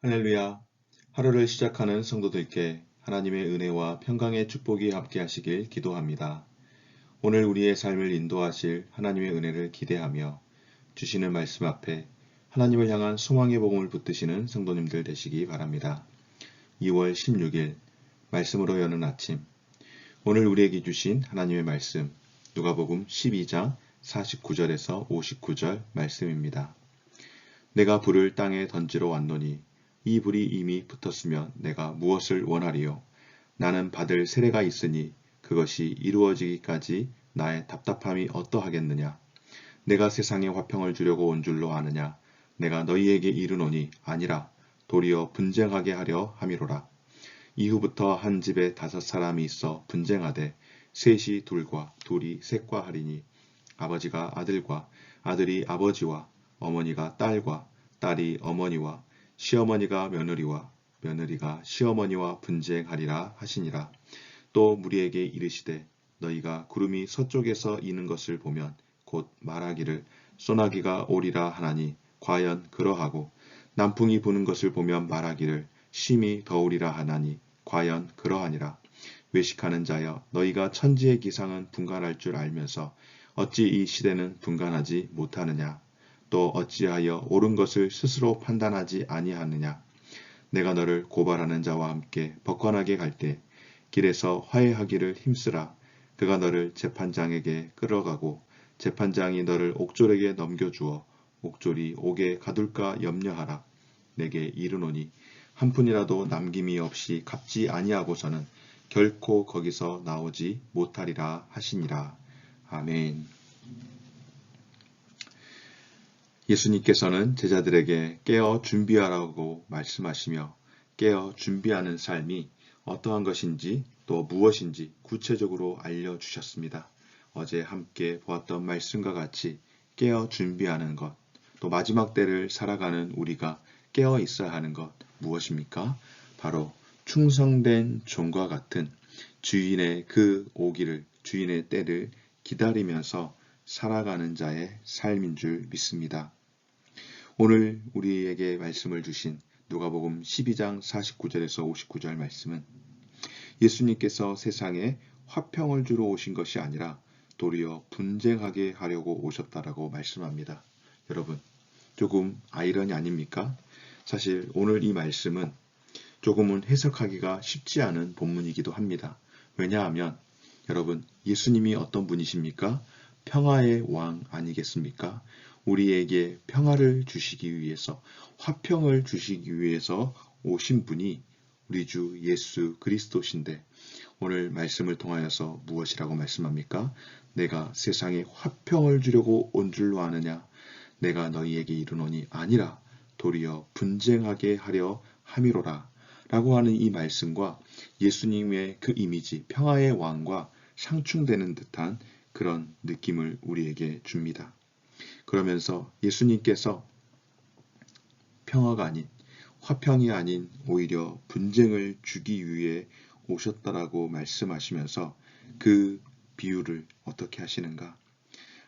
할렐루야. 하루를 시작하는 성도들께 하나님의 은혜와 평강의 축복이 함께 하시길 기도합니다. 오늘 우리의 삶을 인도하실 하나님의 은혜를 기대하며 주시는 말씀 앞에 하나님을 향한 소망의 복음을 붙드시는 성도님들 되시기 바랍니다. 2월 16일 말씀으로 여는 아침, 오늘 우리에게 주신 하나님의 말씀 누가복음 12장 49절에서 59절 말씀입니다. 내가 불을 땅에 던지러 왔노니 이 불이 이미 붙었으면 내가 무엇을 원하리요? 나는 받을 세례가 있으니 그것이 이루어지기까지 나의 답답함이 어떠하겠느냐? 내가 세상에 화평을 주려고 온 줄로 아느냐? 내가 너희에게 이르노니 아니라 도리어 분쟁하게 하려 함이로라. 이후부터 한 집에 5사람이 있어 분쟁하되 셋이 둘과 둘이 셋과 하리니 아버지가 아들과 아들이 아버지와 어머니가 딸과 딸이 어머니와 시어머니가 며느리와 며느리가 시어머니와 분쟁하리라 하시니라. 또 무리에게 이르시되 너희가 구름이 서쪽에서 이는 것을 보면 곧 말하기를 소나기가 오리라 하나니 과연 그러하고 남풍이 부는 것을 보면 말하기를 심히 더우리라 하나니 과연 그러하니라. 외식하는 자여 너희가 천지의 기상은 분간할 줄 알면서 어찌 이 시대는 분간하지 못하느냐. 또 어찌하여 옳은 것을 스스로 판단하지 아니하느냐. 내가 너를 고발하는 자와 함께 법관에게 갈 때 길에서 화해하기를 힘쓰라. 그가 너를 재판장에게 끌어가고 재판장이 너를 옥졸에게 넘겨주어 옥졸이 옥에 가둘까 염려하라. 내게 이르노니 한 푼이라도 남김이 없이 갚지 아니하고서는 결코 거기서 나오지 못하리라 하시니라. 아멘. 예수님께서는 제자들에게 깨어 준비하라고 말씀하시며 깨어 준비하는 삶이 어떠한 것인지 또 무엇인지 구체적으로 알려주셨습니다. 어제 함께 보았던 말씀과 같이 깨어 준비하는 것, 또 마지막 때를 살아가는 우리가 깨어 있어야 하는 것 무엇입니까? 바로 충성된 종과 같은 주인의 그 오기를, 주인의 때를 기다리면서 살아가는 자의 삶인 줄 믿습니다. 오늘 우리에게 말씀을 주신 누가복음 12장 49절에서 59절 말씀은 예수님께서 세상에 화평을 주러 오신 것이 아니라 도리어 분쟁하게 하려고 오셨다라고 말씀합니다. 여러분, 조금 아이러니 아닙니까? 사실 오늘 이 말씀은 조금은 해석하기가 쉽지 않은 본문이기도 합니다. 왜냐하면 여러분, 예수님이 어떤 분이십니까? 평화의 왕 아니겠습니까? 우리에게 평화를 주시기 위해서, 화평을 주시기 위해서 오신 분이 우리 주 예수 그리스도신데 오늘 말씀을 통하여서 무엇이라고 말씀합니까? 내가 세상에 화평을 주려고 온 줄로 아느냐? 내가 너희에게 이르노니 아니라 도리어 분쟁하게 하려 함이로라 라고 하는 이 말씀과 예수님의 그 이미지, 평화의 왕과 상충되는 듯한 그런 느낌을 우리에게 줍니다. 그러면서 예수님께서 평화가 아닌, 화평이 아닌 오히려 분쟁을 주기 위해 오셨다라고 말씀하시면서 그 비유를 어떻게 하시는가?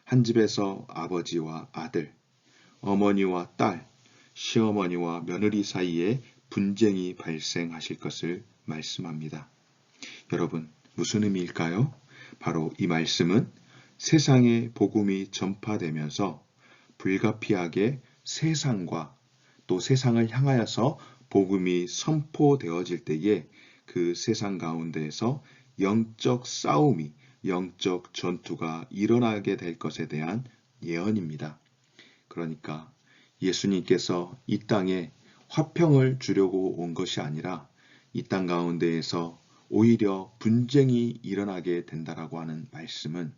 한 집에서 아버지와 아들, 어머니와 딸, 시어머니와 며느리 사이에 분쟁이 발생하실 것을 말씀합니다. 여러분, 무슨 의미일까요? 바로 이 말씀은 세상에 복음이 전파되면서 불가피하게 세상과 또 세상을 향하여서 복음이 선포되어질 때에 그 세상 가운데에서 영적 싸움이, 영적 전투가 일어나게 될 것에 대한 예언입니다. 그러니까 예수님께서 이 땅에 화평을 주려고 온 것이 아니라 이 땅 가운데에서 오히려 분쟁이 일어나게 된다라고 하는 말씀은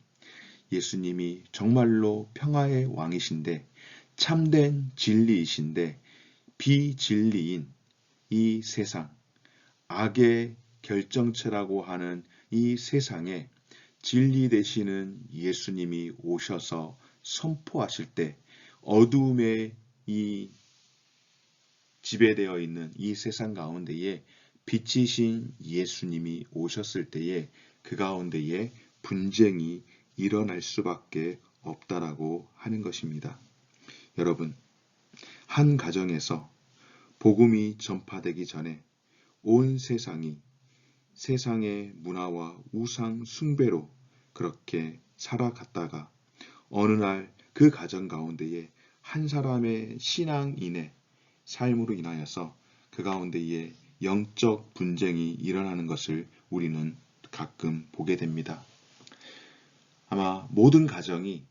예수님이 정말로 평화의 왕이신데 참된 진리이신데 비진리인 이 세상, 악의 결정체라고 하는 이 세상에 진리 되시는 예수님이 오셔서 선포하실 때 어두움에 이 지배되어 있는 이 세상 가운데에 빛이신 예수님이 오셨을 때에 그 가운데에 분쟁이 일어날 수밖에 없다라고 하는 것입니다. 여러분, 한 가정에서 복음이 전파되기 전에 온 세상이 세상의 문화와 우상 숭배로 그렇게 살아갔다가 어느 날 그 가정 가운데에 한 사람의 신앙인의 삶으로 인하여서 그 가운데에 영적 분쟁이 일어나는 것을 우리는 가끔 보게 됩니다. 아마 모든 가정이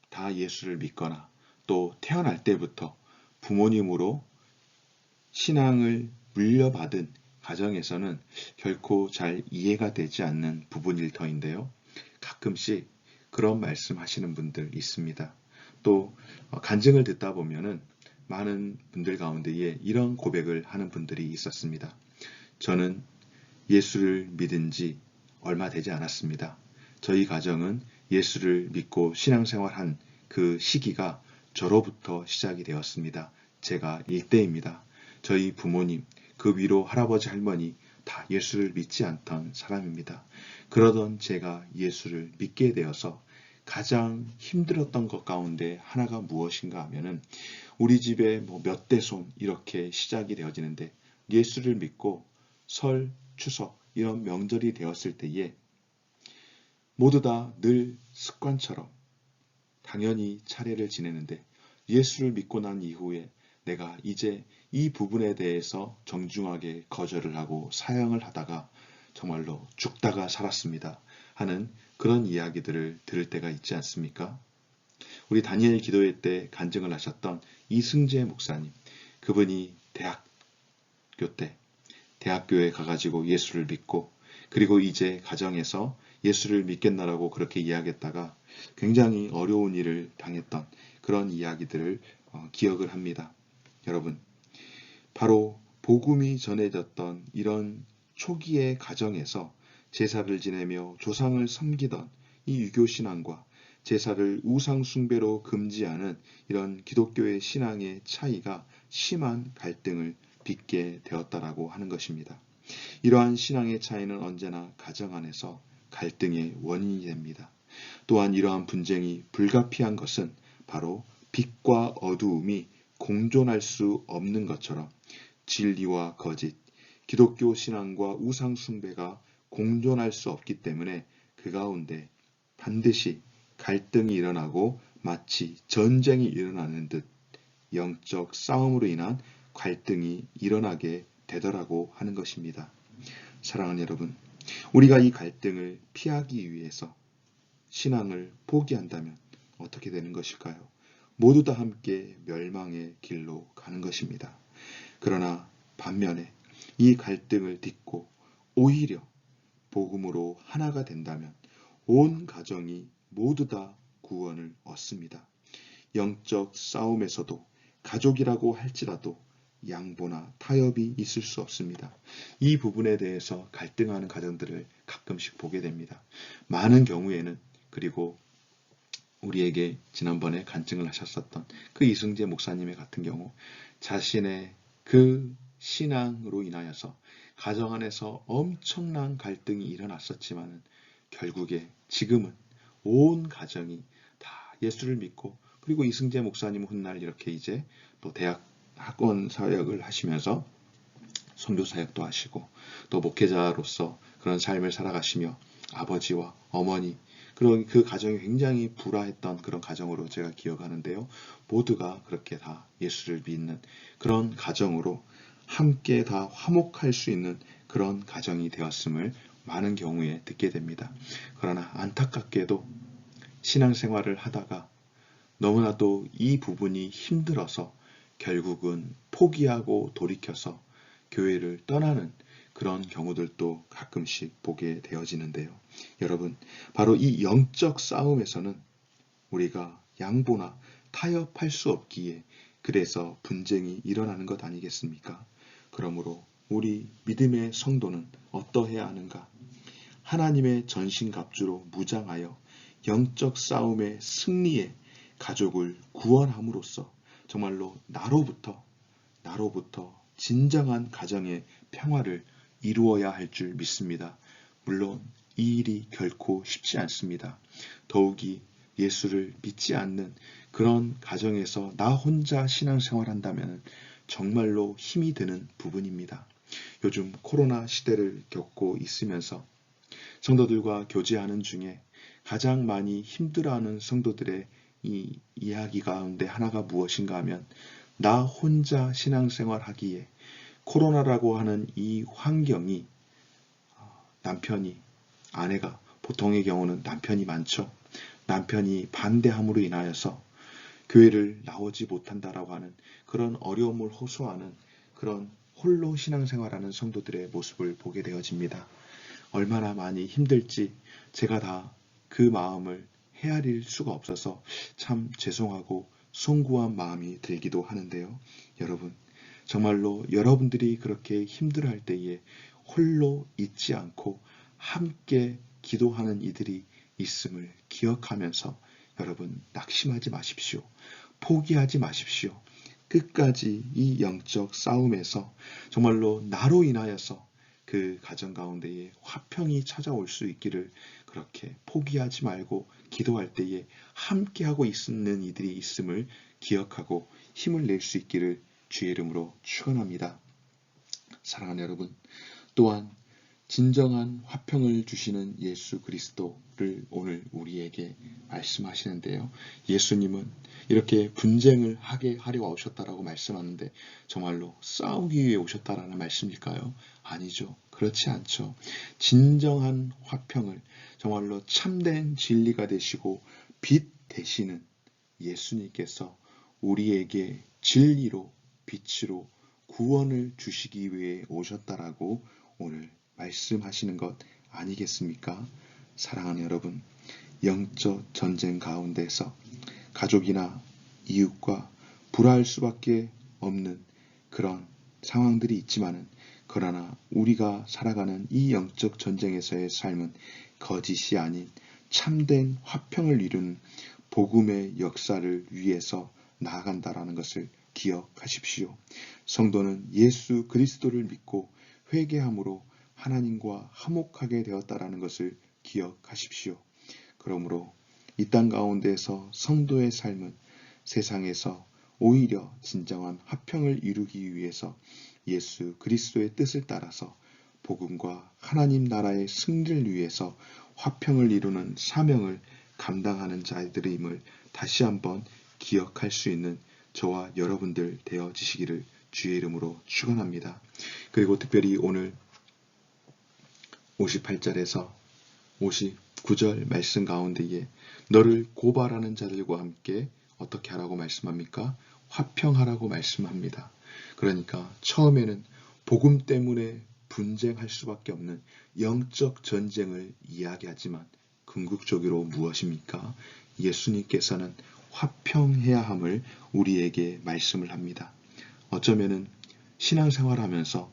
다 예수를 믿거나 또 태어날 때부터 부모님으로 신앙을 물려받은 가정에서는 결코 잘 이해가 되지 않는 부분일 터인데요. 가끔씩 그런 말씀하시는 분들 있습니다. 또 간증을 듣다 보면은 많은 분들 가운데에 이런 고백을 하는 분들이 있었습니다. 저는 예수를 믿은 지 얼마 되지 않았습니다. 저희 가정은 예수를 믿고 신앙생활한 그 시기가 저로부터 시작이 되었습니다. 제가 일대입니다. 저희 부모님, 그 위로 할아버지 할머니 다 예수를 믿지 않던 사람입니다. 그러던 제가 예수를 믿게 되어서 가장 힘들었던 것 가운데 하나가 무엇인가 하면은 우리 집에 몇 대손 이렇게 시작이 되어지는데 예수를 믿고 설, 추석 이런 명절이 되었을 때에 모두 다 늘 습관처럼 당연히 차례를 지내는데 예수를 믿고 난 이후에 내가 이제 이 부분에 대해서 정중하게 거절을 하고 사양을 하다가 정말로 죽다가 살았습니다 하는 그런 이야기들을 들을 때가 있지 않습니까? 우리 다니엘 기도회 때 간증을 하셨던 이승재 목사님, 그분이 대학교 때 대학교에 가가지고 예수를 믿고 그리고 이제 가정에서 예수를 믿겠나라고 그렇게 이야기했다가 굉장히 어려운 일을 당했던 그런 이야기들을 기억을 합니다. 여러분, 바로 복음이 전해졌던 이런 초기의 가정에서 제사를 지내며 조상을 섬기던 이 유교신앙과 제사를 우상숭배로 금지하는 이런 기독교의 신앙의 차이가 심한 갈등을 빚게 되었다라고 하는 것입니다. 이러한 신앙의 차이는 언제나 가정 안에서 갈등의 원인이 됩니다. 또한 이러한 분쟁이 불가피한 것은 바로 빛과 어두움이 공존할 수 없는 것처럼 진리와 거짓, 기독교 신앙과 우상 숭배가 공존할 수 없기 때문에 그 가운데 반드시 갈등이 일어나고 마치 전쟁이 일어나는 듯 영적 싸움으로 인한 갈등이 일어나게 되더라고 하는 것입니다. 사랑하는 여러분, 우리가 이 갈등을 피하기 위해서 신앙을 포기한다면 어떻게 되는 것일까요? 모두 다 함께 멸망의 길로 가는 것입니다. 그러나 반면에 이 갈등을 딛고 오히려 복음으로 하나가 된다면 온 가정이 모두 다 구원을 얻습니다. 영적 싸움에서도 가족이라고 할지라도 양보나 타협이 있을 수 없습니다. 이 부분에 대해서 갈등하는 가정들을 가끔씩 보게 됩니다. 많은 경우에는 그리고 우리에게 지난번에 간증을 하셨었던 그 이승재 목사님의 같은 경우 자신의 그 신앙으로 인하여서 가정 안에서 엄청난 갈등이 일어났었지만 결국에 지금은 온 가정이 다 예수를 믿고 그리고 이승재 목사님은 훗날 이렇게 이제 또 대학 학원 사역을 하시면서 선교 사역도 하시고 또 목회자로서 그런 삶을 살아가시며 아버지와 어머니 그런 그 가정이 굉장히 불화했던 그런 가정으로 제가 기억하는데요. 모두가 그렇게 다 예수를 믿는 그런 가정으로 함께 다 화목할 수 있는 그런 가정이 되었음을 많은 경우에 듣게 됩니다. 그러나 안타깝게도 신앙생활을 하다가 너무나도 이 부분이 힘들어서 결국은 포기하고 돌이켜서 교회를 떠나는 그런 경우들도 가끔씩 보게 되어지는데요. 여러분, 바로 이 영적 싸움에서는 우리가 양보나 타협할 수 없기에 그래서 분쟁이 일어나는 것 아니겠습니까? 그러므로 우리 믿음의 성도는 어떠해야 하는가? 하나님의 전신갑주로 무장하여 영적 싸움의 승리에 가족을 구원함으로써 정말로 나로부터 진정한 가정의 평화를 이루어야 할 줄 믿습니다. 물론 이 일이 결코 쉽지 않습니다. 더욱이 예수를 믿지 않는 그런 가정에서 나 혼자 신앙생활 한다면 정말로 힘이 드는 부분입니다. 요즘 코로나 시대를 겪고 있으면서 성도들과 교제하는 중에 가장 많이 힘들어하는 성도들의 이 이야기 가운데 하나가 무엇인가 하면 나 혼자 신앙생활 하기에 코로나라고 하는 이 환경이 남편이, 아내가, 보통의 경우는 남편이 많죠. 남편이 반대함으로 인하여서 교회를 나오지 못한다라고 하는 그런 어려움을 호소하는 그런 홀로 신앙생활하는 성도들의 모습을 보게 되어집니다. 얼마나 많이 힘들지 제가 다 그 마음을 헤아릴 수가 없어서 참 죄송하고 송구한 마음이 들기도 하는데요. 여러분, 정말로 여러분들이 그렇게 힘들어할 때에 홀로 있지 않고 함께 기도하는 이들이 있음을 기억하면서 여러분 낙심하지 마십시오. 포기하지 마십시오. 끝까지 이 영적 싸움에서 정말로 나로 인하여서 그 가정 가운데에 화평이 찾아올 수 있기를 그렇게 포기하지 말고 기도할 때에 함께하고 있는 이들이 있음을 기억하고 힘을 낼 수 있기를 주의 이름으로 축원합니다. 사랑하는 여러분, 또한 진정한 화평을 주시는 예수 그리스도를 오늘 우리에게 말씀하시는데요. 예수님은 이렇게 분쟁을 하게 하려 오셨다라고 말씀하는데 정말로 싸우기 위해 오셨다라는 말씀일까요? 아니죠. 그렇지 않죠. 진정한 화평을 정말로 참된 진리가 되시고 빛 되시는 예수님께서 우리에게 진리로 빛으로 구원을 주시기 위해 오셨다라고 오늘 말씀하시는 것 아니겠습니까? 사랑하는 여러분, 영적 전쟁 가운데서 가족이나 이웃과 불화할 수밖에 없는 그런 상황들이 있지만은 그러나 우리가 살아가는 이 영적 전쟁에서의 삶은 거짓이 아닌 참된 화평을 이루는 복음의 역사를 위해서 나아간다라는 것을 기억하십시오. 성도는 예수 그리스도를 믿고 회개함으로 하나님과 화목하게 되었다라는 것을 기억하십시오. 그러므로 이 땅 가운데서 성도의 삶은 세상에서 오히려 진정한 화평을 이루기 위해서 예수 그리스도의 뜻을 따라서 복음과 하나님 나라의 승리를 위해서 화평을 이루는 사명을 감당하는 자들임을 다시 한번 기억할 수 있는 저와 여러분들 되어지시기를 주의 이름으로 축원합니다. 그리고 특별히 오늘 58절에서 59절 말씀 가운데에 너를 고발하는 자들과 함께 어떻게 하라고 말씀합니까? 화평하라고 말씀합니다. 그러니까 처음에는 복음 때문에 분쟁할 수밖에 없는 영적 전쟁을 이야기하지만 궁극적으로 무엇입니까? 예수님께서는 화평해야 함을 우리에게 말씀을 합니다. 어쩌면은 신앙생활하면서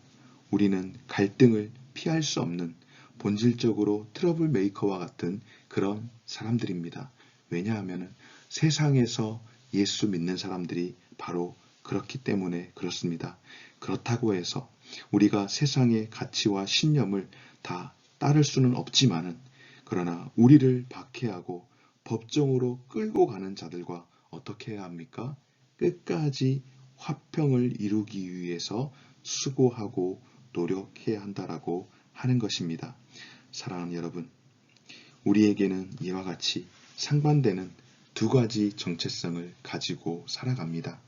우리는 갈등을 피할 수 없는 본질적으로 트러블 메이커와 같은 그런 사람들입니다. 왜냐하면 세상에서 예수 믿는 사람들이 바로 그렇기 때문에 그렇습니다. 그렇다고 해서 우리가 세상의 가치와 신념을 다 따를 수는 없지만은 그러나 우리를 박해하고 법정으로 끌고 가는 자들과 어떻게 해야 합니까? 끝까지 화평을 이루기 위해서 수고하고 노력해야 한다라고 하는 것입니다. 사랑하는 여러분, 우리에게는 이와 같이 상반되는 두 가지 정체성을 가지고 살아갑니다.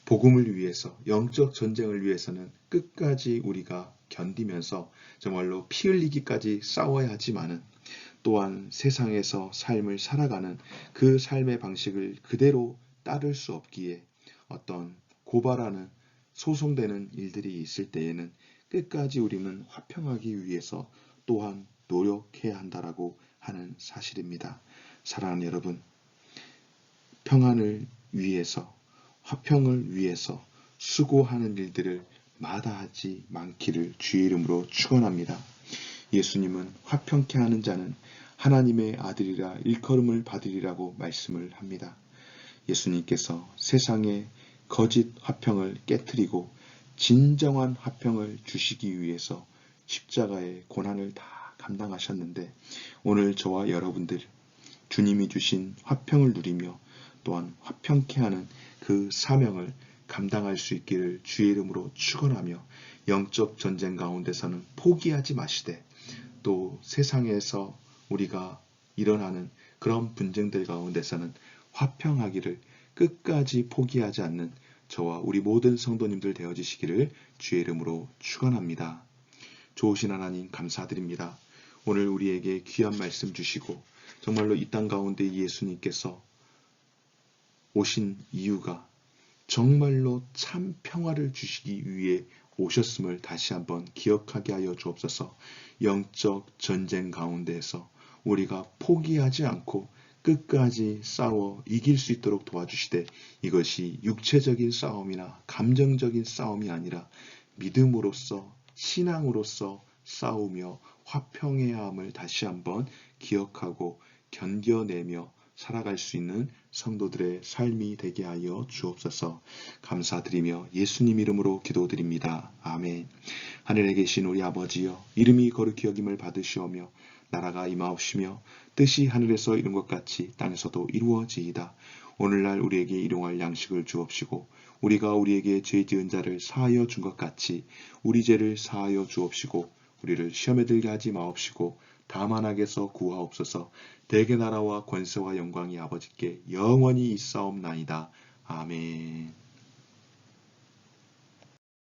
복음을 위해서, 영적 전쟁을 위해서는 끝까지 우리가 견디면서 정말로 피 흘리기까지 싸워야 하지만은 또한 세상에서 삶을 살아가는 그 삶의 방식을 그대로 따를 수 없기에 어떤 고발하는 소송되는 일들이 있을 때에는 끝까지 우리는 화평하기 위해서 또한 노력해야 한다라고 하는 사실입니다. 사랑하는 여러분, 평안을 위해서, 화평을 위해서 수고하는 일들을 마다하지 않기를 주의 이름으로 축원합니다. 예수님은 화평케 하는 자는 하나님의 아들이라 일컬음을 받으리라고 말씀을 합니다. 예수님께서 세상의 거짓 화평을 깨트리고 진정한 화평을 주시기 위해서 십자가의 고난을 다 감당하셨는데 오늘 저와 여러분들 주님이 주신 화평을 누리며 또한 화평케 하는 그 사명을 감당할 수 있기를 주의 이름으로 축원하며 영적 전쟁 가운데서는 포기하지 마시되 또 세상에서 우리가 일어나는 그런 분쟁들 가운데서는 화평하기를 끝까지 포기하지 않는 저와 우리 모든 성도님들 되어지시기를 주의 이름으로 축원합니다. 좋으신 하나님 감사드립니다. 오늘 우리에게 귀한 말씀 주시고 정말로 이 땅 가운데 예수님께서 오신 이유가 정말로 참 평화를 주시기 위해 오셨음을 다시 한번 기억하게 하여 주옵소서. 영적 전쟁 가운데에서 우리가 포기하지 않고 끝까지 싸워 이길 수 있도록 도와주시되 이것이 육체적인 싸움이나 감정적인 싸움이 아니라 믿음으로써 신앙으로써 싸우며 화평해야 함을 다시 한번 기억하고 견뎌내며 살아갈 수 있는 성도들의 삶이 되게 하여 주옵소서. 감사드리며 예수님 이름으로 기도드립니다. 아멘. 하늘에 계신 우리 아버지여, 이름이 거룩히 여김을 받으시오며 나라가 임하옵시며 뜻이 하늘에서 이룬 것 같이 땅에서도 이루어지이다. 오늘날 우리에게 일용할 양식을 주옵시고 우리가 우리에게 죄 지은 자를 사하여 준 것 같이 우리 죄를 사하여 주옵시고 우리를 시험에 들게 하지 마옵시고 다만 악에서 구하옵소서. 대개 나라와 권세와 영광이 아버지께 영원히 있사옵나이다. 아멘.